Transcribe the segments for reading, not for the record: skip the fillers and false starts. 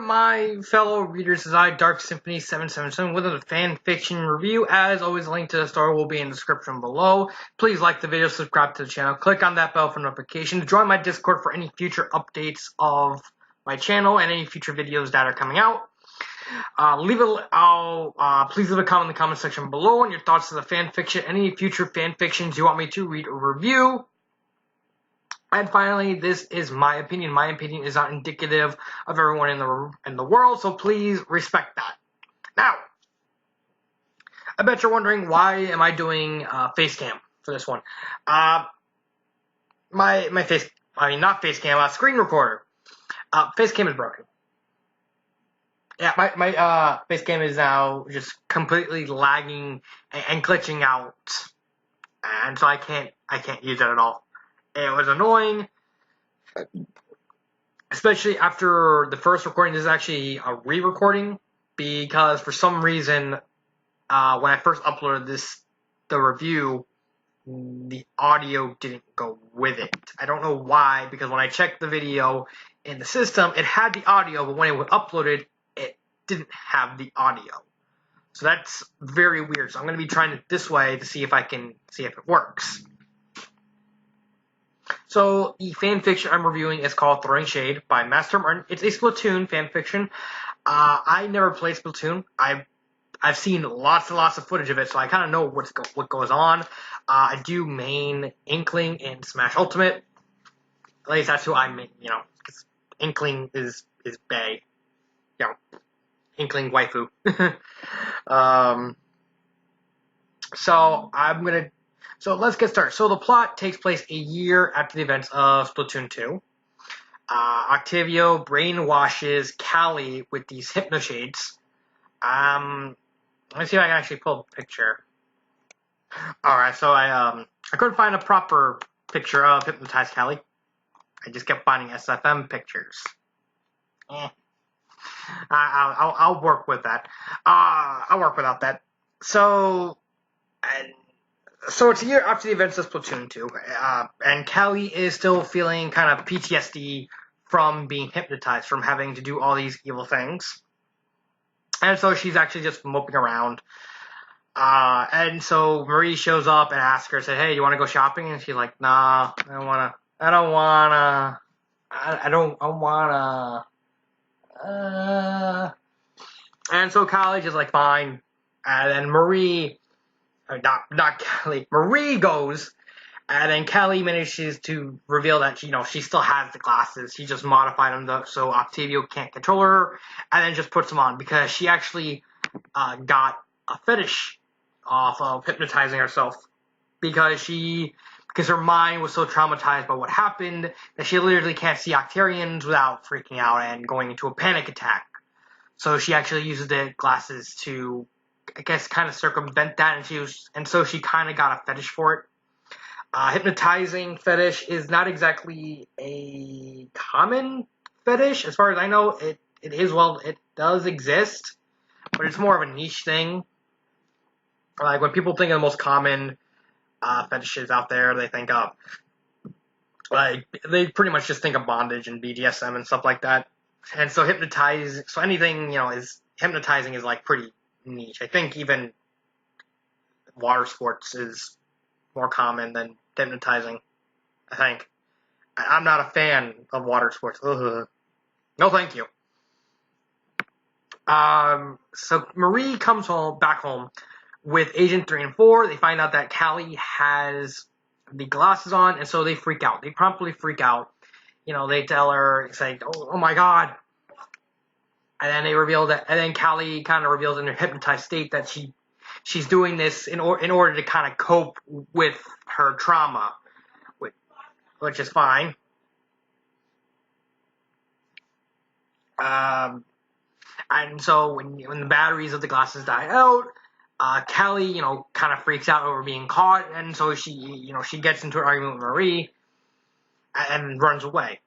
my fellow readers, as I, Dark Symphony 777, with a fan fiction review. As always, a link to the story will be in the description below. Please like the video, subscribe to the channel, click on that bell for notifications, join my Discord for any future updates of my channel and any future videos that are coming out. Please leave a comment in the comment section below on your thoughts to the fan fiction, any future fan fictions you want me to read or review. And finally, this is my opinion. My opinion is not indicative of everyone in the world, so please respect that. Now, I bet you're wondering, why am I doing face cam for this one? Screen recorder. Face cam is broken. Yeah, my face cam is now just completely lagging and glitching out, and so I can't use it at all. It was annoying, especially after the first recording. This is actually a re-recording, because for some reason, when I first uploaded the review, the audio didn't go with it. I don't know why, because when I checked the video in the system, it had the audio, but when it was uploaded, it didn't have the audio. So that's very weird. So I'm going to be trying it this way to see if it works. So the fanfiction I'm reviewing is called Throwing Shade by Master Martin. It's a Splatoon fanfiction. I never played Splatoon. I've seen lots and lots of footage of it, so I kind of know what goes on. I do main Inkling in Smash Ultimate. At least that's who I main, because Inkling is bae. Inkling waifu. So let's get started. So the plot takes place a year after the events of Splatoon 2. Octavio brainwashes Callie with these hypnoshades. Let me see if I can actually pull a picture. Alright, so I couldn't find a proper picture of hypnotized Callie. I just kept finding SFM pictures. I'll work with that. I'll work without that. So it's a year after the events of Splatoon 2, and Callie is still feeling kind of PTSD from being hypnotized, from having to do all these evil things. And so she's actually just moping around. And so Marie shows up and asks her, said, "Hey, you want to go shopping?" And she's like, "Nah, I don't wanna. And so Callie is like, "Fine." And then Marie goes, and then Callie manages to reveal that she still has the glasses. She just modified them so Octavio can't control her, and then just puts them on, because she actually got a fetish off of hypnotizing herself, because her mind was so traumatized by what happened that she literally can't see Octarians without freaking out and going into a panic attack. So she actually uses the glasses to, I guess, kind of circumvent that, and so she kind of got a fetish for it. Hypnotizing fetish is not exactly a common fetish, as far as I know. It does exist, but it's more of a niche thing. Like, when people think of the most common fetishes out there, they think of, they pretty much just think of bondage and BDSM and stuff like that. And so anything, hypnotizing is like pretty niche. I think even water sports is more common than hypnotizing, I think. I'm not a fan of water sports. Ugh. No thank you. So Marie comes back home with Agent 3 and 4. They find out that Callie has the glasses on, and so they freak out. They promptly freak out. They tell her, it's like, oh my god. And then they reveal that, and then Callie kind of reveals in her hypnotized state that she's doing this in order to kind of cope with her trauma, which is fine. And so when the batteries of the glasses die out, Callie, kind of freaks out over being caught, and so she gets into an argument with Marie and runs away.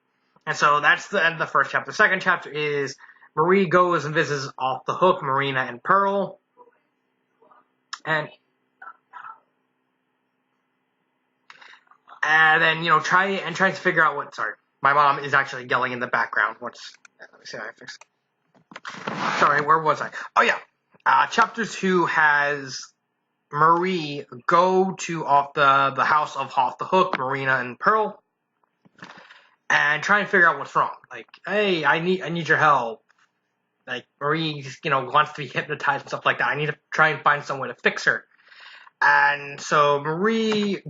And so that's the end of the first chapter. The second chapter is Marie goes and visits Off the Hook, Marina, and Pearl. And then, tries to figure out what, sorry, my mom is actually yelling in the background. Let me see how I fix it. Sorry, where was I? Oh yeah. Chapter 2 has Marie go to off the house of Off the Hook, Marina and Pearl, and try and figure out what's wrong. Like, hey, I need your help. Like Marie, wants to be hypnotized and stuff like that. I need to try and find some way to fix her. And so Marina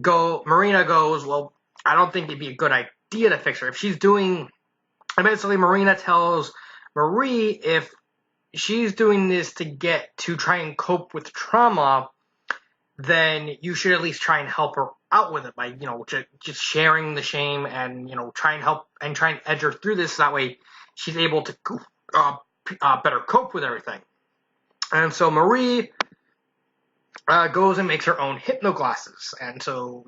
goes, well, I don't think it'd be a good idea to fix her. If she's doing, and basically Marina tells Marie if she's doing this to try and cope with trauma, then you should at least try and help her out with it by, just sharing the shame and, try and help and try and edge her through this so that way she's able to better cope with everything. And so Marie goes and makes her own hypno glasses. And so,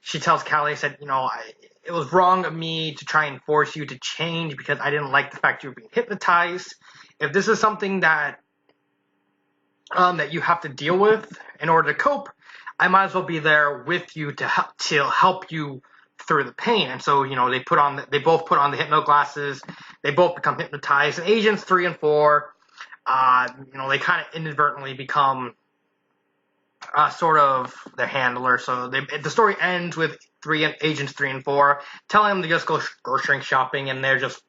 she tells Callie, said, it was wrong of me to try and force you to change because I didn't like the fact you were being hypnotized. If this is something that you have to deal with in order to cope, I might as well be there with you to help you through the pain. And so, they both put on the hypno glasses. They both become hypnotized. And Agents 3 and 4, they kind of inadvertently become sort of their handler. So the story ends with Agents 3 and 4 telling them to just go grocery shopping, and they're just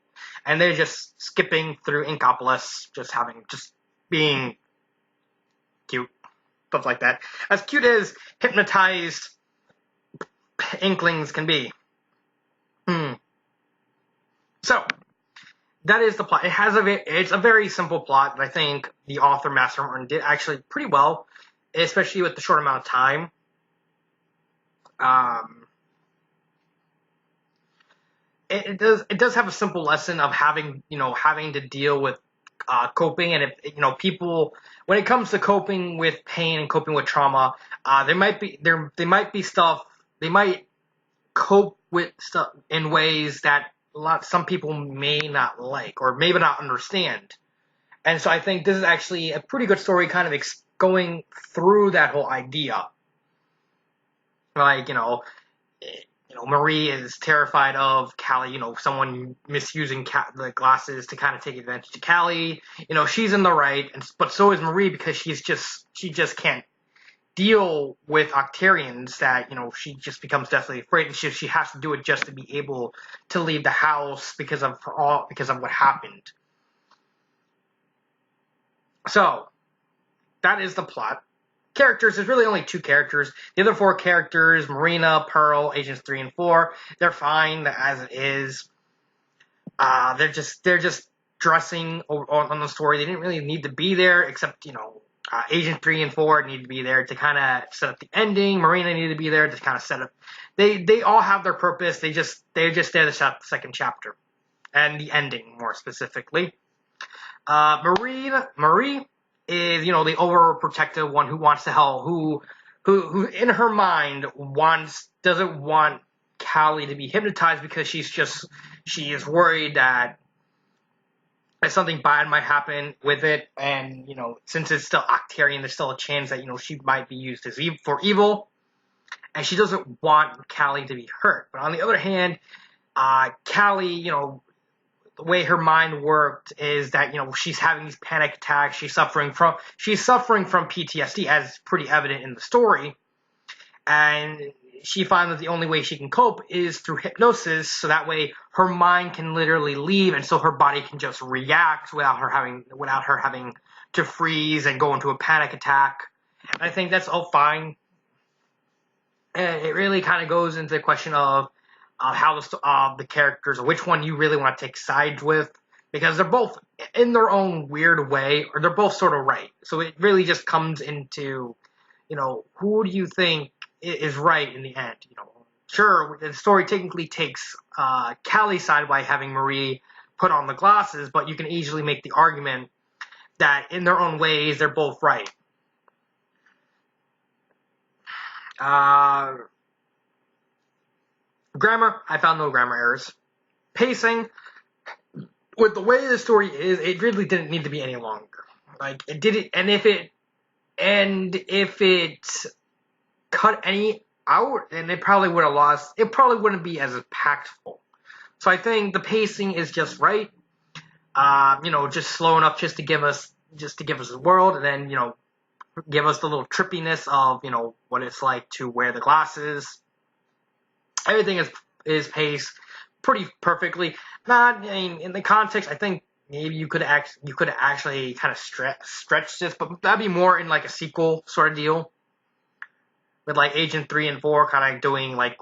skipping through Inkopolis, just being cute, stuff like that. As cute as hypnotized Inklings can be. So that is the plot. It's a very simple plot that I think the author Master Martin did actually pretty well, especially with the short amount of time. It does have a simple lesson of having to deal with coping, and if people, when it comes to coping with pain and coping with trauma, they might cope with stuff in ways that some people may not like or maybe not understand. And so I think this is actually a pretty good story, kind of going through that whole idea. Like, Marie is terrified of Callie, someone misusing the glasses to kind of take advantage of Callie. She's in the right, but so is Marie, because she just can't deal with Octarians, that, she just becomes deathly afraid, and she has to do it just to be able to leave the house because of what happened. So, that is the plot. Characters, there's really only 2 characters. The other 4 characters, Marina, Pearl, Agents 3 and 4, they're fine as it is. They're just dressing on the story. They didn't really need to be there, except, Agent 3 and 4 need to be there to kind of set up the ending. Marina needed to be there to kind of set up. They all have their purpose. They're just there to set up the second chapter and the ending, more specifically. Marie is, the overprotective one who wants to help, who in her mind doesn't want Callie to be hypnotized, because she is worried that something bad might happen with it, and since it's still Octarian, there's still a chance that she might be used for evil, and she doesn't want Callie to be hurt. But on the other hand, Callie, the way her mind worked is that she's having these panic attacks. She's suffering from PTSD, as pretty evident in the story, and she found that the only way she can cope is through hypnosis, so that way her mind can literally leave, and so her body can just react without her having to freeze and go into a panic attack. And I think that's all fine. And it really kind of goes into the question of how the characters, or which one you really want to take sides with, because they're both in their own weird way, or they're both sort of right. So it really just comes into, who do you think is right in the end? Sure, the story technically takes Callie's side by having Marie put on the glasses, but you can easily make the argument that in their own ways, they're both right. Grammar, I found no grammar errors. Pacing, with the way the story is, it really didn't need to be any longer. Like, it didn't, and if it cut any out, then it probably wouldn't be as impactful. So I think the pacing is just right. just slow enough just to give us a world, and then give us the little trippiness of what it's like to wear the glasses. Everything is paced pretty perfectly. Not, I mean, in the context, I think maybe you could actually kind of stretch this, but that'd be more in like a sequel sort of deal with like Agent 3 and 4 kind of doing like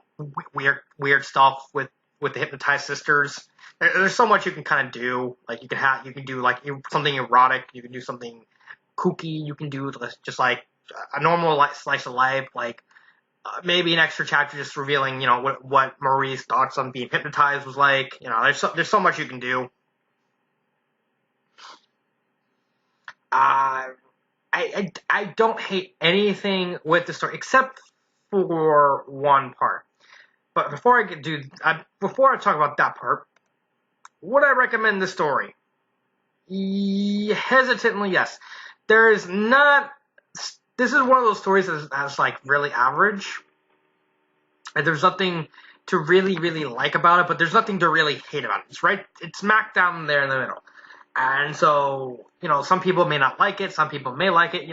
weird stuff with the hypnotized sisters. There's so much you can kind of do. Like you can do like something erotic. You can do something kooky. You can do just like a normal slice of life. Like maybe an extra chapter just revealing what Marie's thoughts on being hypnotized was like. There's so much you can do. I don't hate anything with the story except for one part. But before I talk about that part, would I recommend the story? Hesitantly, yes. There is not. This is one of those stories that's like really average. And there's nothing to really like about it, but there's nothing to really hate about it. It's smack down there in the middle. And so, some people may not like it, some people may like it.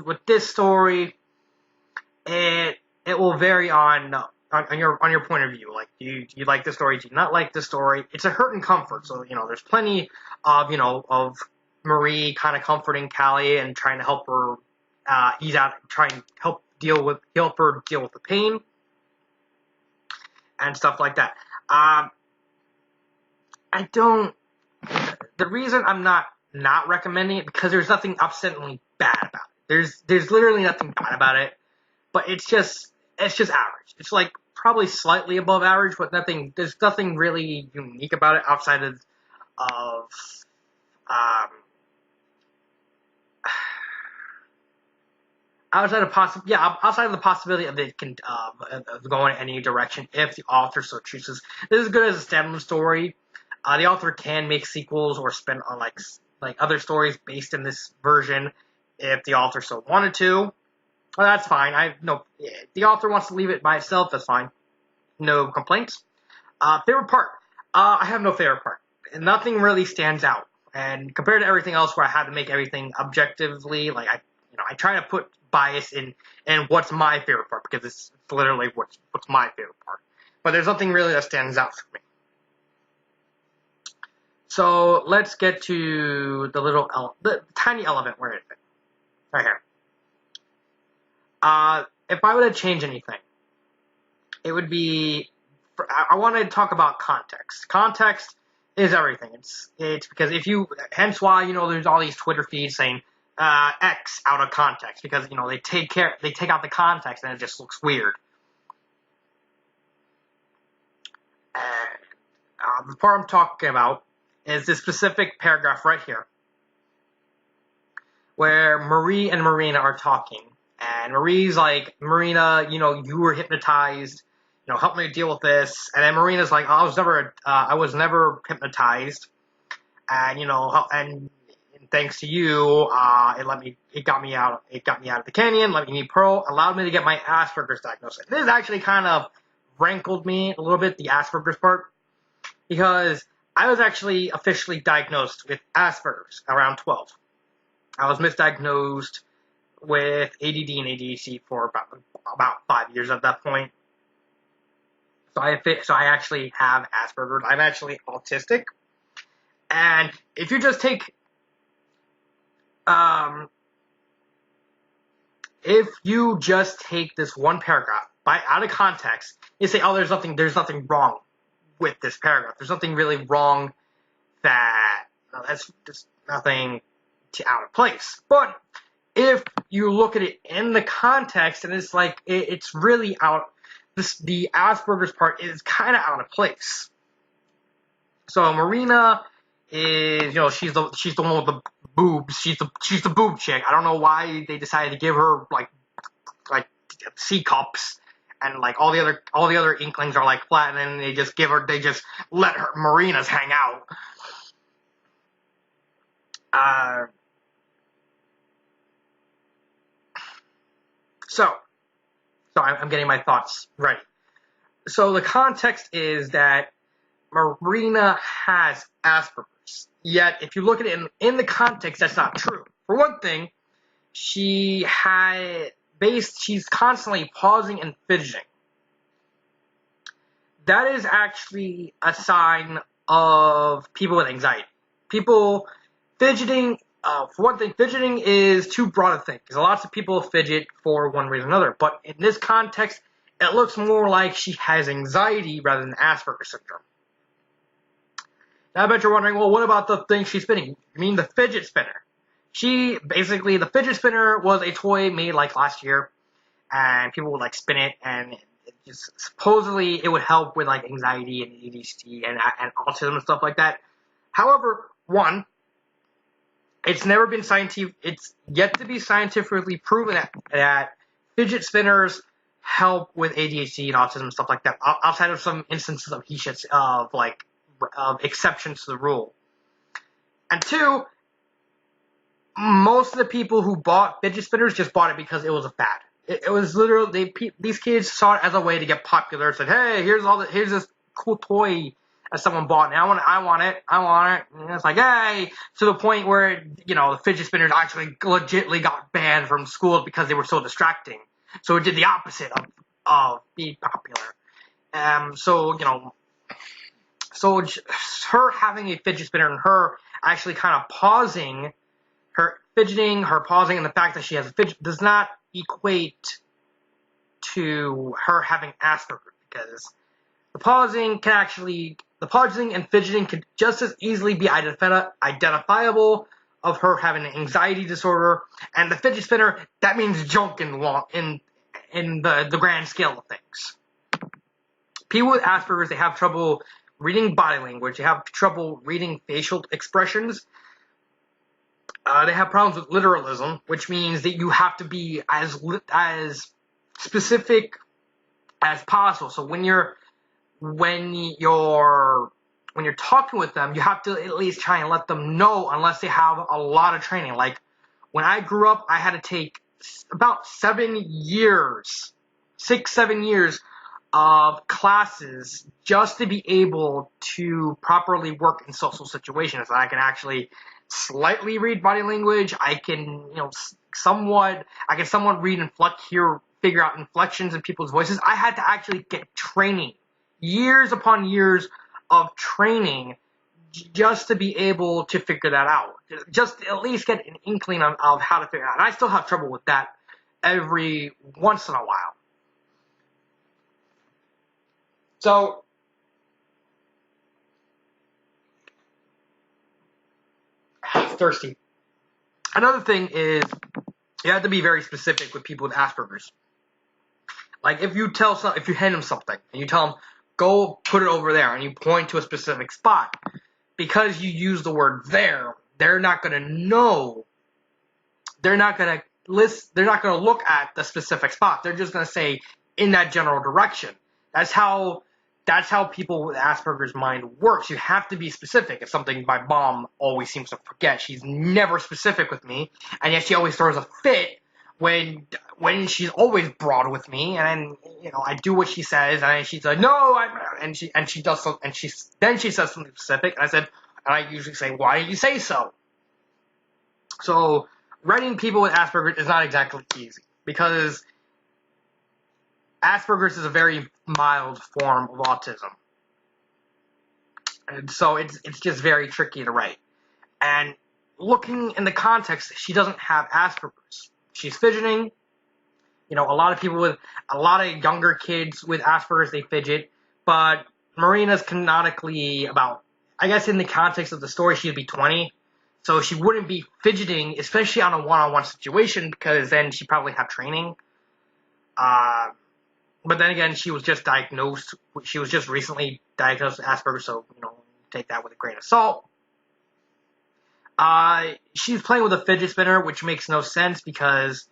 With this story, it will vary on your point of view. Like, do you like the story? Do you not like the story? It's a hurt and comfort. So, there's plenty of Marie kind of comforting Callie and trying to help her ease out, trying to help her deal with the pain and stuff like that. The reason I'm not recommending it because there's nothing upsettingly bad about it. There's literally nothing bad about it, but it's just average. It's like probably slightly above average, but there's nothing really unique about it outside of outside of the possibility of it can of going in any direction if the author so chooses. This is good as a standalone story. The author can make sequels or spin on like other stories based in this version if the author so wanted to. Well, that's fine. If the author wants to leave it by itself, that's fine. No complaints. Favorite part? I have no favorite part. Nothing really stands out. And compared to everything else where I had to make everything objectively, like I try to put bias in what's my favorite part because it's literally what's my favorite part. But there's nothing really that stands out for me. So let's get to the tiny element. Where is it? Right here. If I were to change anything, it would be, I want to talk about context. Context is everything. It's because hence why, there's all these Twitter feeds saying, X out of context, because, they take out the context and it just looks weird. And, the part I'm talking about is this specific paragraph right here, where Marie and Marina are talking. And Marie's like, Marina, you were hypnotized. Help me deal with this. And then Marina's like, I was never hypnotized. And and thanks to you, it got me out of the canyon. Let me meet Pearl. Allowed me to get my Asperger's diagnosis. This actually kind of rankled me a little bit, the Asperger's part, because I was actually officially diagnosed with Asperger's around 12. I was misdiagnosed with ADD and ADHD for about 5 years at that point. So I actually have Asperger's. I'm actually autistic. And if you just take this one paragraph out of context, you say, oh, there's nothing wrong with this paragraph. There's nothing really wrong that's just nothing out of place. But if you look at it in the context, and it's like it's really out. The Asperger's part is kind of out of place. So Marina is, she's the one with the boobs. She's the boob chick. I don't know why they decided to give her like C cups, and like all the other Inklings are like flat, and then they just let her Marina's hang out. So I'm getting my thoughts ready. So the context is that Marina has Asperger's. Yet, if you look at it in the context, that's not true. For one thing, she's constantly pausing and fidgeting. That is actually a sign of people with anxiety. People fidgeting, for one thing, fidgeting is too broad a thing, because lots of people fidget for one reason or another. But in this context, it looks more like she has anxiety rather than Asperger's syndrome. Now I bet you're wondering, well, what about the thing she's spinning? I mean the fidget spinner. The fidget spinner was a toy made like last year, and people would like spin it, and it just supposedly it would help with like anxiety and ADHD and autism and stuff like that. However, one, it's yet to be scientifically proven that fidget spinners help with ADHD and autism and stuff like that, outside of some instances of exceptions to the rule. And two, most of the people who bought fidget spinners just bought it because it was a fad. It was literally, these kids saw it as a way to get popular. Said, hey, here's this cool toy that someone bought, and I want it. And it's like, hey, to the point where, the fidget spinners actually legitly got banned from schools because they were so distracting. So it did the opposite of being popular. So her having a fidget spinner and her actually kind of pausing, her fidgeting, her pausing, and the fact that she has a fidget does not equate to her having Asperger's, because the pausing and fidgeting could just as easily be identifiable of her having an anxiety disorder, and the fidget spinner, that means junk in the grand scale of things. People with Asperger's, they have trouble reading body language, they have trouble reading facial expressions. They have problems with literalism, which means that you have to be as specific as possible. So when you're talking with them, you have to at least try and let them know, unless they have a lot of training. Like when I grew up, I had to take about 7 years of classes just to be able to properly work in social situations. I can actually slightly read body language. I can, somewhat read and figure out inflections in people's voices. I had to actually get training, years upon years of training, just to be able to figure that out. Just to at least get an inkling of how to figure it out. And I still have trouble with that every once in a while. So, thirsty. Another thing is, you have to be very specific with people with Asperger's. Like if you hand them something and you tell them, go put it over there, and you point to a specific spot, because you use the word there, they're not going to know. They're not going to look at the specific spot. They're just going to say in that general direction. That's how people with Asperger's mind works. You have to be specific. It's something my mom always seems to forget. She's never specific with me, and yet she always throws a fit when she's always broad with me. And I do what she says, and she's like, no, and she does something, and then she says something specific, and I usually say, why did you say so? So writing people with Asperger's is not exactly easy, because Asperger's is a very mild form of autism. And so it's just very tricky to write. And looking in the context, she doesn't have Asperger's. She's fidgeting. A lot of younger kids with Asperger's, they fidget. But Marina's canonically I guess in the context of the story, she'd be 20. So she wouldn't be fidgeting, especially on a one-on-one situation, because then she'd probably have training. But then again, she was just recently diagnosed with Asperger's, so, take that with a grain of salt. She's playing with a fidget spinner, which makes no sense because,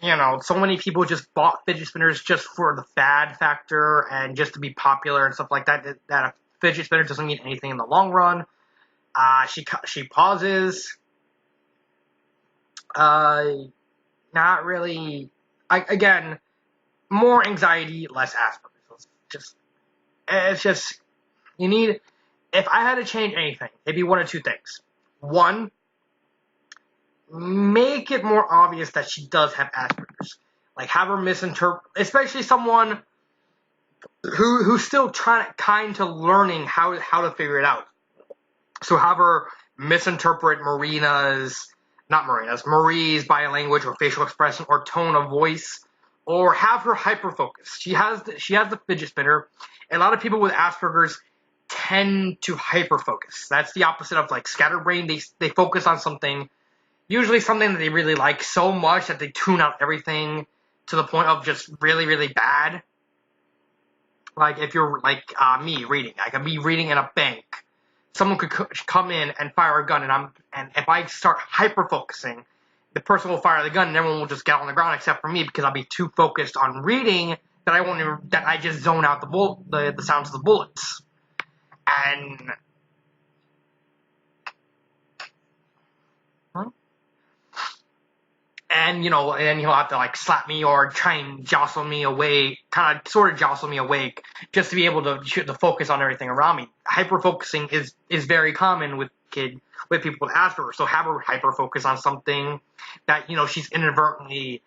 so many people just bought fidget spinners just for the fad factor and just to be popular and stuff like that, that a fidget spinner doesn't mean anything in the long run. She pauses. Not really. Again, more anxiety, less Asperger's. It's just, you need, if I had to change anything, it'd be one of two things. One, make it more obvious that she does have Asperger's. Like, have her misinterpret, especially someone who's still kind to learning how to figure it out. So have her misinterpret Marie's body language or facial expression or tone of voice, or have her hyperfocus. She has the fidget spinner. And a lot of people with Asperger's tend to hyperfocus. That's the opposite of like scatterbrain. They focus on something, usually something that they really like so much that they tune out everything to the point of just really, really bad. Like if you're like me reading, like me reading in a bank, someone could come in and fire a gun, and if I start hyper focusing, the person will fire the gun, and everyone will just get on the ground except for me because I'll be too focused on reading that I just zone out the sounds of the bullets. And and he'll have to like slap me or try and jostle me away, sort of jostle me awake, just to be able to focus on everything around me. Hyper focusing is very common with people with Asperger's. So have her hyper focus on something that she's inadvertently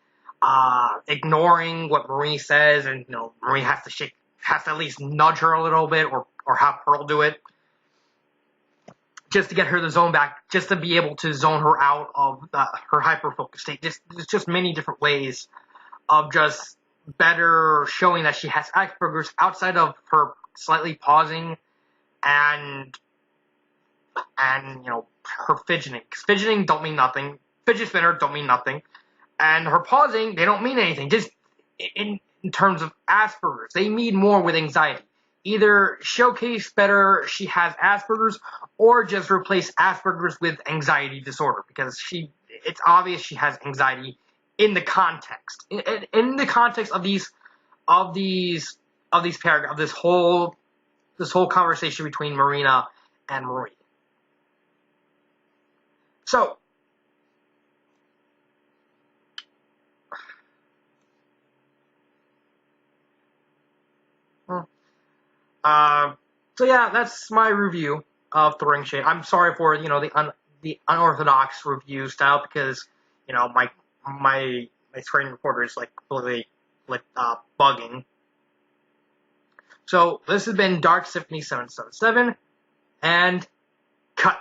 ignoring what Marie says, and Marie has to at least nudge her a little bit, or have Pearl do it, just to get her the zone back, just to be able to zone her out of her hyper-focused state. There's just many different ways of just better showing that she has Asperger's outside of her slightly pausing and her fidgeting. Because fidgeting don't mean nothing. Fidget spinner don't mean nothing. And her pausing, they don't mean anything. Just in terms of Asperger's, they mean more with anxiety. Either showcase better she has Asperger's, or just replace Asperger's with anxiety disorder, because it's obvious she has anxiety in the context. In the context of this whole conversation between Marina and Marie. So yeah, that's my review of Throwing Shade. I'm sorry for the unorthodox review style, because my screen recorder is like completely bugging. So this has been Dark Symphony 777, and cut.